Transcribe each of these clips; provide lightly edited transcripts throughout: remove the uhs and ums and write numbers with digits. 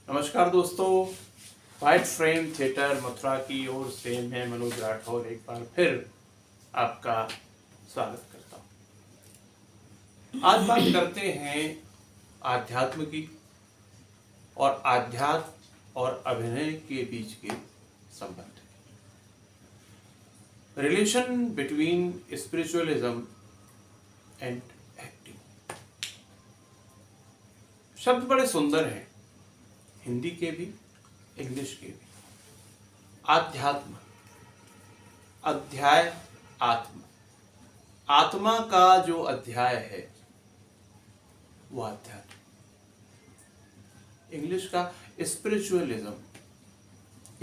नमस्कार दोस्तों, white frame theatre Mathura की ओर से मैं मनोज राठौर एक बार फिर आपका स्वागत करता हूँ। आज बात करते हैं आध्यात्म की और आध्यात्म और अभिनय के बीच के संबंध, relation between spiritualism and acting. शब्द बड़े सुंदर हैं, हिंदी के भी इंग्लिश के भी। आध्यात्म, अध्याय, आत्मा, आत्मा का जो अध्याय है वो आध्यात्म। इंग्लिश का स्पिरिचुअलिज्म,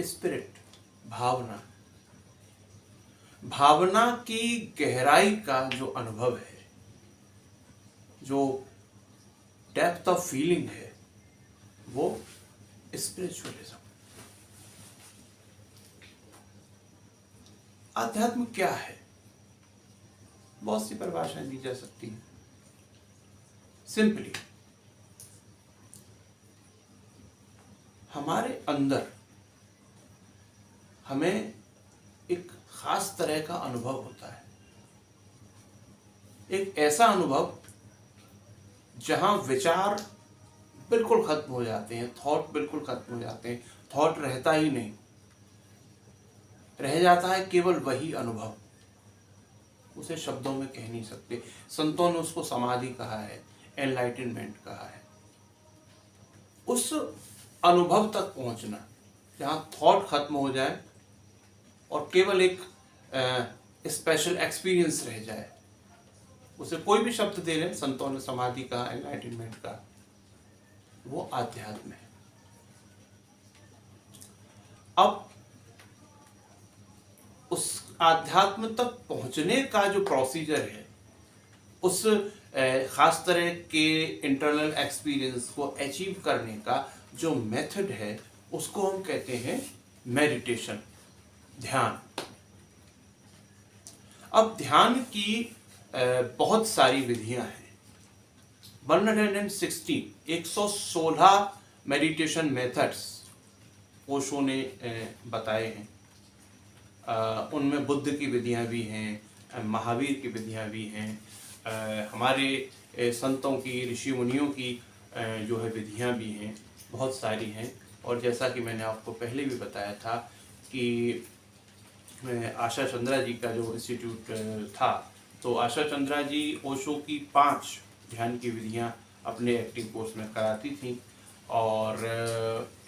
स्पिरिट, भावना, भावना की गहराई का जो अनुभव है, जो डेप्थ ऑफ फीलिंग है, वो स्पिरिचुअलिज्म। आध्यात्म क्या है? बहुत सी परिभाषाएं दी जा सकती हैं। सिंपली हमारे अंदर हमें एक खास तरह का अनुभव होता है, एक ऐसा अनुभव जहां विचार बिल्कुल खत्म हो जाते हैं, थॉट बिल्कुल खत्म हो जाते हैं, थॉट रहता ही नहीं, रह जाता है केवल वही अनुभव। उसे शब्दों में कह नहीं सकते। संतों ने उसको समाधि कहा है, एनलाइटनमेंट कहा है। उस अनुभव तक पहुंचना जहां थॉट खत्म हो जाए और केवल एक स्पेशल एक्सपीरियंस रह जाए, उसे कोई भी शब्द दे लें, संतों ने समाधि कहा, एनलाइटनमेंट कहा, वो आध्यात्म है। अब उस आध्यात्म तक पहुंचने का जो प्रोसीजर है, उस खास तरह के इंटरनल एक्सपीरियंस को अचीव करने का जो मेथड है, उसको हम कहते हैं मेडिटेशन, ध्यान। अब ध्यान की बहुत सारी विधियां हैं। 116 मेडिटेशन मेथड्स ओशो ने बताए हैं। उनमें बुद्ध की विधियां भी हैं, महावीर की विधियां भी हैं, हमारे संतों की, ऋषि मुनियों की जो है विधियां भी हैं, बहुत सारी हैं। और जैसा कि मैंने आपको पहले भी बताया था कि आशा चंद्रा जी का जो इंस्टीट्यूट था, तो आशा चंद्रा जी ओशो की 5 ध्यान की विधियां अपने एक्टिंग कोर्स में कराती थी। और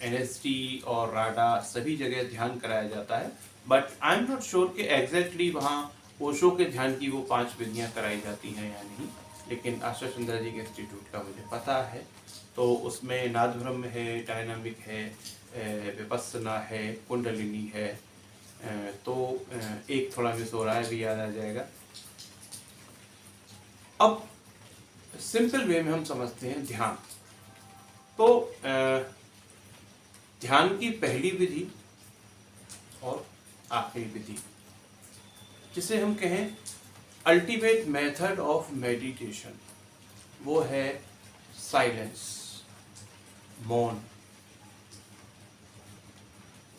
एनएसटी और राडा सभी जगह ध्यान कराया जाता है, but I am not sure कि एग्जैक्टली वहाँ ओशो के ध्यान की वो 5 विधियाँ कराई जाती हैं या नहीं, लेकिन आशा चंद्रा जी के इंस्टीट्यूट का मुझे पता है। तो उसमें नाद ब्रह्म है, डायनामिक है, विपस्सना है, कुंडलिनी है। तो एक थोड़ा मिस हो रहा है, भी याद आ जाएगा। अब सिंपल वे में हम समझते हैं ध्यान। तो ध्यान की पहली विधि और आखिरी विधि, जिसे हम कहें अल्टीमेट मेथड ऑफ मेडिटेशन, वो है साइलेंस, मौन।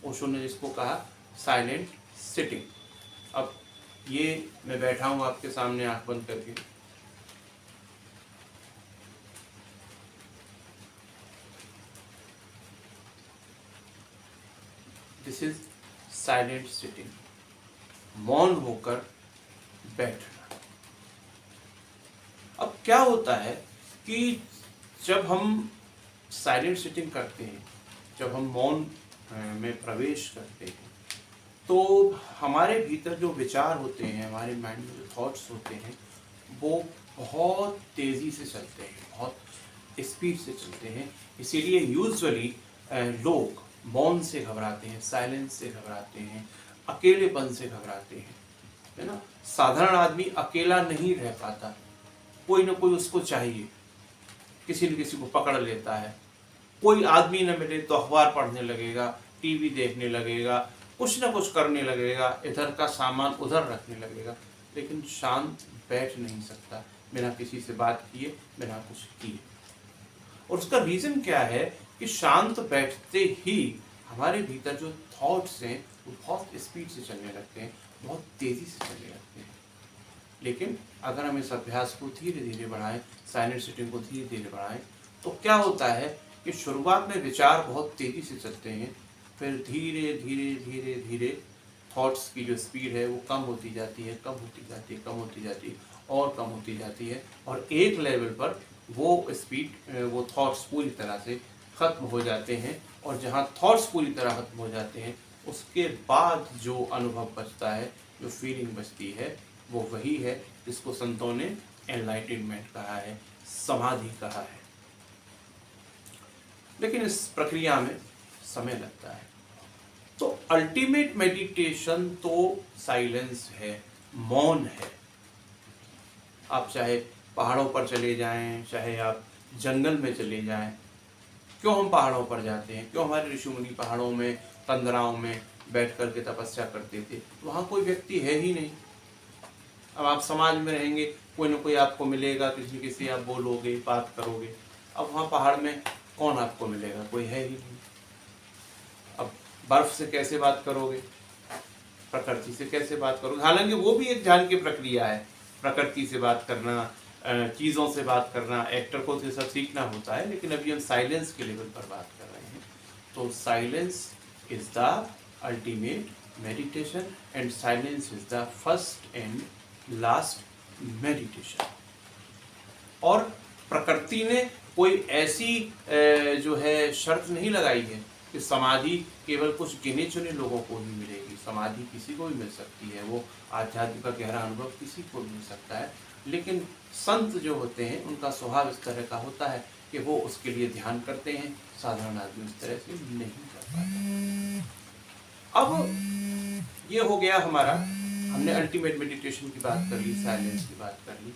ओशो ने जिसको कहा साइलेंट सिटिंग। अब ये मैं बैठा हूं आपके सामने आंख बंद करके, दिस इज साइलेंट सिटिंग, मौन होकर बैठना। अब क्या होता है कि जब हम साइलेंट सिटिंग करते हैं, जब हम मौन में प्रवेश करते हैं, तो हमारे भीतर जो विचार होते हैं, हमारे माइंड में जो थॉट्स होते हैं, वो बहुत तेज़ी से चलते हैं, बहुत स्पीड से चलते हैं। इसीलिए यूजुअली लोग मौन से घबराते हैं, साइलेंस से घबराते हैं, अकेलेपन से घबराते हैं, है ना। साधारण आदमी अकेला नहीं रह पाता, कोई ना कोई उसको चाहिए, किसी न किसी को पकड़ लेता है। कोई आदमी न मिले तो अखबार पढ़ने लगेगा, टीवी देखने लगेगा, कुछ ना कुछ करने लगेगा, इधर का सामान उधर रखने लगेगा, लेकिन शांत बैठ नहीं सकता बिना किसी से बात किए, बिना कुछ किए। और उसका रीज़न क्या है कि शांत बैठते ही हमारे भीतर जो थॉट्स हैं वो बहुत स्पीड से चलने लगते हैं, बहुत तेज़ी से चलने लगते हैं। लेकिन अगर हम इस अभ्यास को धीरे धीरे बढ़ाएं, साइलेंट सिटिंग को धीरे धीरे बढ़ाएं, तो क्या होता है कि शुरुआत में विचार बहुत तेज़ी से चलते हैं, फिर धीरे धीरे धीरे धीरे थॉट्स की जो स्पीड है वो कम होती जाती है, कम होती जाती है, कम होती जाती है और कम होती जाती है, और एक लेवल पर वो स्पीड, वो थॉट्स पूरी तरह से ख़त्म हो जाते हैं। और जहाँ थॉट्स पूरी तरह ख़त्म हो जाते हैं, उसके बाद जो अनुभव बचता है, जो फीलिंग बचती है, वो वही है जिसको संतों ने एनलाइटनमेंट कहा है, समाधि कहा है। लेकिन इस प्रक्रिया में समय लगता है। तो अल्टीमेट मेडिटेशन तो साइलेंस है, मौन है। आप चाहे पहाड़ों पर चले जाएं, चाहे आप जंगल में चले जाएं। क्यों हम पहाड़ों पर जाते हैं? क्यों हमारे ऋषि मुनि पहाड़ों में, तंद्राओं में बैठ कर के तपस्या करते थे? वहाँ कोई व्यक्ति है ही नहीं। अब आप समाज में रहेंगे, कोई ना कोई आपको मिलेगा, किसी किसी आप बोलोगे, बात करोगे। अब वहाँ पहाड़ में कौन आपको मिलेगा? कोई है ही नहीं। अब बर्फ से कैसे बात करोगे? प्रकृति से कैसे बात करोगे? हालांकि वो भी एक ध्यान की प्रक्रिया है, प्रकृति से बात करना, चीज़ों से बात करना, एक्टर को तो सब सीखना होता है। लेकिन अभी हम साइलेंस के लेवल पर बात कर रहे हैं। तो silence is the ultimate meditation and silence is the first and last meditation. और प्रकृति ने कोई ऐसी जो है शर्त नहीं लगाई है कि समाधि केवल कुछ गिने चुने लोगों को ही मिलेगी। समाधि किसी को भी मिल सकती है, वो आध्यात्म का गहरा अनुभव किसी को भी मिल सकता है। लेकिन संत जो होते हैं उनका स्वभाव इस तरह का होता है कि वो उसके लिए ध्यान करते हैं, साधारण आदमी इस तरह से नहीं कर पाता। अब ये हो गया हमारा, हमने अल्टीमेट मेडिटेशन की बात कर ली, साइलेंस की बात कर ली।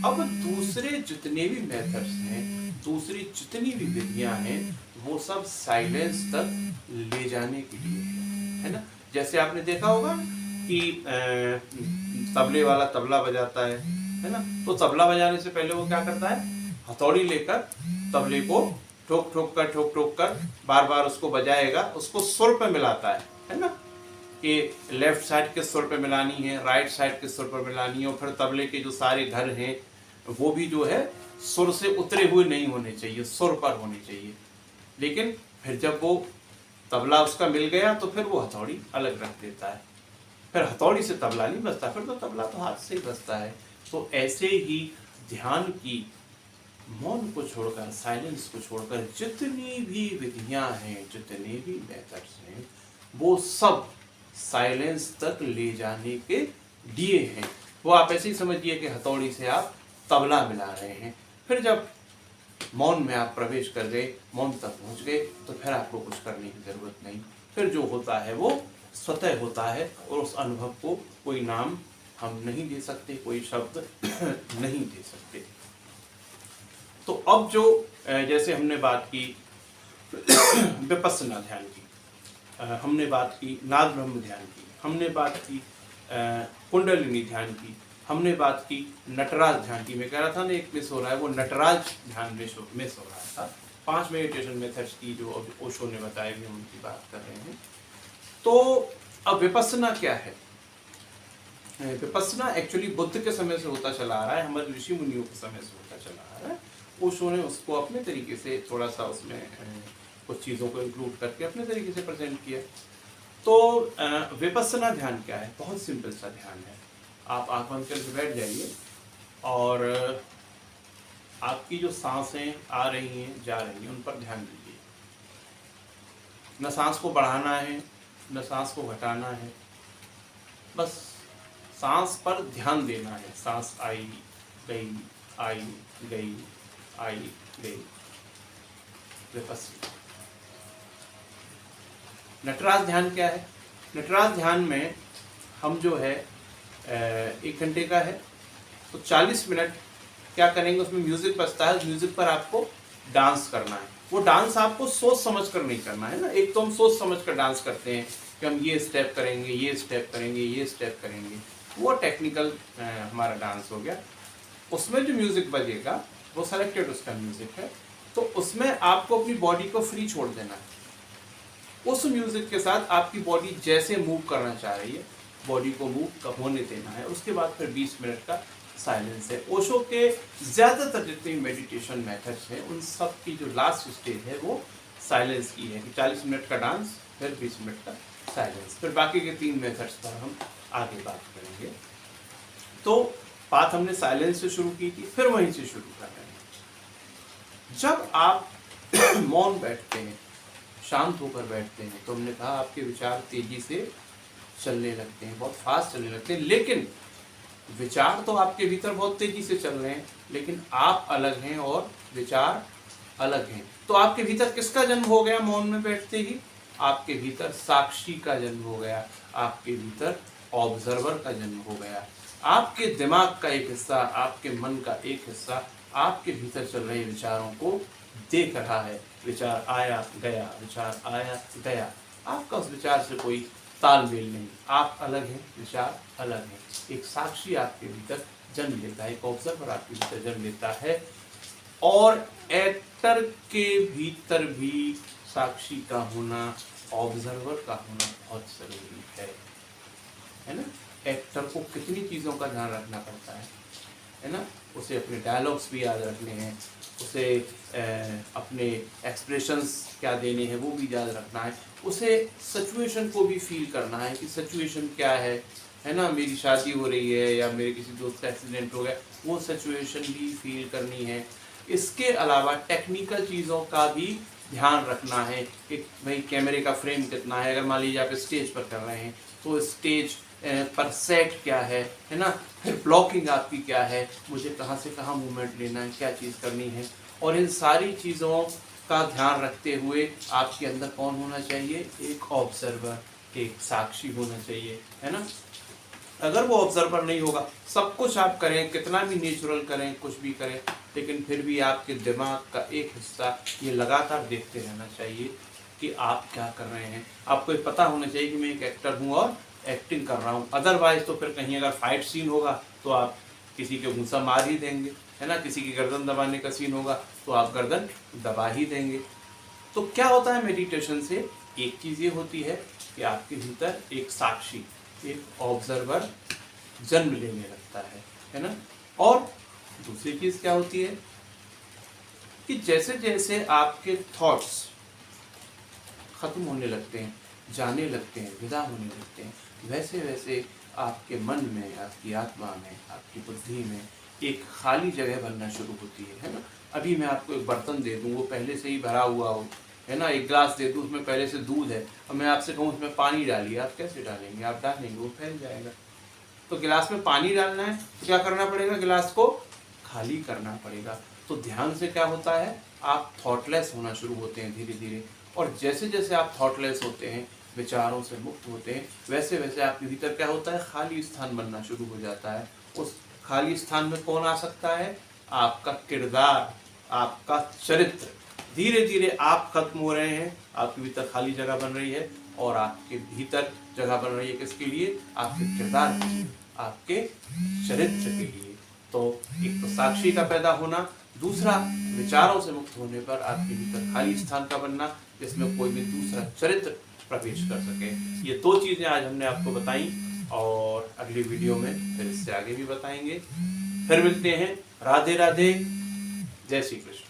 अब दूसरे जितने भी मेथड्स हैं, दूसरी जितनी भी विधियां हैं, वो सब साइलेंस तक ले जाने के लिए है ना। जैसे आपने देखा होगा कि तबले वाला तबला बजाता है ना। तो तबला बजाने से पहले वो क्या करता है? हथौड़ी लेकर तबले को ठोक ठोक कर बार बार उसको बजाएगा, उसको सुर पे मिलाता है ना। कि लेफ्ट साइड के सुर पे मिलानी है, राइट साइड के सुर पर मिलानी है। और फिर तबले के जो सारे घर हैं वो भी जो है सुर से उतरे हुए नहीं होने चाहिए, सुर पर होने चाहिए। लेकिन फिर जब वो तबला उसका मिल गया तो फिर वो हथौड़ी अलग रख देता है। फिर हथौड़ी से तबला नहीं बजता, फिर तो तबला तो हाथ से ही बजता है। तो ऐसे ही ध्यान की, मौन को छोड़कर, साइलेंस को छोड़कर जितनी भी विधियां हैं, जितने भी मेथड्स हैं, वो सब साइलेंस तक ले जाने के लिए हैं। वो आप ऐसे ही समझिए कि हथौड़ी से आप तबला मिला रहे हैं। फिर जब मौन में आप प्रवेश कर गए, मौन तक पहुंच गए, तो फिर आपको कुछ करने की जरूरत नहीं। फिर जो होता है वो स्वतः होता है, और उस अनुभव को कोई नाम हम नहीं दे सकते, कोई शब्द नहीं दे सकते। तो अब जो जैसे हमने बात की विपस्सना ध्यान की, हमने बात की नाद ब्रह्म ध्यान की, हमने बात की कुंडलिनी ध्यान की, हमने बात की नटराज ध्यान की। मैं कह रहा था ना एक मिस हो रहा है, वो नटराज ध्यान मिस हो रहा था। 5 मेडिटेशन मेथड्स की जो ओशो ने बताए, हम उनकी बात कर रहे हैं। तो अब विपस्सना क्या है? विपस्सना एक्चुअली बुद्ध के समय से होता चला आ रहा है, हमारे ऋषि मुनियों के समय से होता चला आ रहा है। ओशो ने उसको अपने तरीके से थोड़ा सा उसमें कुछ चीज़ों को इंक्लूड करके अपने तरीके से प्रेजेंट किया। तो विपस्सना ध्यान क्या है? बहुत सिंपल सा ध्यान है। आप आँख बंद करके बैठ जाइए और आपकी जो सांसें आ रही हैं, जा रही हैं, उन पर ध्यान दीजिए। न सांस को बढ़ाना है, न सांस को घटाना है, बस सांस पर ध्यान देना है। सांस आई गई, आई गई, आई गई, विपस्सना। नटराज ध्यान क्या है? नटराज ध्यान में हम जो है 1 घंटे का है, तो 40 मिनट क्या करेंगे? उसमें म्यूजिक बजता है, उस म्यूजिक पर आपको डांस करना है। वो डांस आपको सोच समझ कर नहीं करना है ना। एक तो हम सोच समझ कर डांस करते हैं कि हम ये स्टेप करेंगे, ये स्टेप करेंगे, ये स्टेप करेंगे, वो टेक्निकल हमारा डांस हो गया। उसमें जो म्यूजिक बजेगा वो सेलेक्टेड उसका म्यूजिक है, तो उसमें आपको अपनी बॉडी को फ्री छोड़ देना है। उस म्यूजिक के साथ आपकी बॉडी जैसे मूव करना चाह रही है, बॉडी को मूव होने देना है। उसके बाद फिर 20 मिनट का साइलेंस है। ओशो के ज़्यादातर जितने मेडिटेशन मेथड्स हैं उन सब की जो लास्ट स्टेज है वो साइलेंस की है कि 40 मिनट का डांस फिर 20 मिनट का साइलेंस। फिर बाकी के 3 मेथड्स पर हम आगे बात करेंगे। तो बात हमने साइलेंस से शुरू की थी, फिर वहीं से शुरू कर रहे हैं। जब आप मौन बैठते हैं, शांत होकर बैठते हैं, तो हमने कहा आपके विचार तेजी से चलने लगते हैं, बहुत फास्ट चलने लगते हैं। लेकिन विचार तो आपके भीतर बहुत तेजी से चल रहे हैं, लेकिन आप अलग हैं और विचार अलग हैं। तो आपके भीतर किसका जन्म हो गया मौन में बैठते ही? आपके भीतर साक्षी का जन्म हो गया, आपके भीतर ऑब्जर्वर का जन्म हो गया। आपके दिमाग का एक हिस्सा, आपके मन का एक हिस्सा आपके भीतर चल रहे विचारों को देख रहा है। विचार आया गया, विचार आया गया, आपका उस विचार से कोई तालमेल नहीं। आप अलग हैं, विचार अलग हैं। एक साक्षी आपके भीतर जन्म लेता है, एक ऑब्जर्वर आपके भीतर जन्म लेता है। और एक्टर के भीतर भी साक्षी का होना, ऑब्जर्वर का होना बहुत जरूरी है ना। एक्टर को कितनी चीज़ों का ध्यान रखना पड़ता है ना। उसे अपने डायलॉग्स भी याद रखने हैं, उसे अपने एक्सप्रेशंस क्या देने हैं वो भी याद रखना है, उसे सिचुएशन को भी फील करना है कि सिचुएशन क्या है ना। मेरी शादी हो रही है या मेरे किसी दोस्त का एक्सीडेंट हो गया, वो सिचुएशन भी फील करनी है। इसके अलावा टेक्निकल चीज़ों का भी ध्यान रखना है कि भाई कैमरे का फ्रेम कितना है। अगर मान लीजिए आप स्टेज पर कर रहे हैं तो स्टेज पर सेट क्या है ना। फिर ब्लॉकिंग आपकी क्या है, मुझे कहाँ से कहाँ मूवमेंट लेना है, क्या चीज़ करनी है। और इन सारी चीज़ों का ध्यान रखते हुए आपके अंदर कौन होना चाहिए? एक ऑब्जर्वर, एक साक्षी होना चाहिए, है ना। अगर वो ऑब्जर्वर नहीं होगा, सब कुछ आप करें, कितना भी नेचुरल करें, कुछ भी करें, लेकिन फिर भी आपके दिमाग का एक हिस्सा ये लगातार देखते रहना चाहिए कि आप क्या कर रहे हैं। आपको पता होना चाहिए कि मैं एक एक्टर हूँ और एक्टिंग कर रहा हूँ। अदरवाइज तो फिर कहीं अगर फाइट सीन होगा तो आप किसी के घूंसा मार ही देंगे, है ना। किसी की गर्दन दबाने का सीन होगा तो आप गर्दन दबा ही देंगे। तो क्या होता है मेडिटेशन से? एक चीज़ ये होती है कि आपके भीतर एक साक्षी, एक ऑब्जर्वर जन्म लेने लगता है ना। और दूसरी चीज़ क्या होती है कि जैसे जैसे आपके थॉट्स खत्म होने लगते हैं, जाने लगते हैं, विदा होने लगते हैं, वैसे वैसे आपके मन में, आपकी आत्मा में, आपकी बुद्धि में एक खाली जगह बनना शुरू होती है ना। अभी मैं आपको एक बर्तन दे दूँ, वो पहले से ही भरा हुआ हो, है ना। एक गिलास दे दूँ, उसमें पहले से दूध है, और मैं आपसे कहूँ उसमें पानी डालिए, आप कैसे डालेंगे? आप डालेंगे, वो फैल जाएगा। तो गिलास में पानी डालना है तो क्या करना पड़ेगा? गिलास को खाली करना पड़ेगा। तो ध्यान से क्या होता है? आप थॉटलेस होना शुरू होते हैं धीरे धीरे। और जैसे जैसे आप थॉटलेस होते हैं, विचारों से मुक्त होते हैं, वैसे वैसे आपके भीतर क्या होता है? खाली स्थान बनना शुरू हो जाता है। उस खाली स्थान में कौन आ सकता है? आपका किरदार, आपका चरित्र। धीरे धीरे आप खत्म हो रहे हैं, आपके भीतर खाली जगह बन रही है, और आपके भीतर जगह बन रही है किसके लिए? आपके किरदार के लिए, आपके चरित्र के लिए। तो एक तो साक्षी का पैदा होना, दूसरा विचारों से मुक्त होने पर आपके भीतर खाली स्थान का बनना जिसमें कोई भी दूसरा चरित्र प्रवेश कर सके। ये 2 चीज़ें आज हमने आपको बताई, और अगली वीडियो में फिर इससे आगे भी बताएंगे। फिर मिलते हैं। राधे राधे, जय श्री कृष्ण।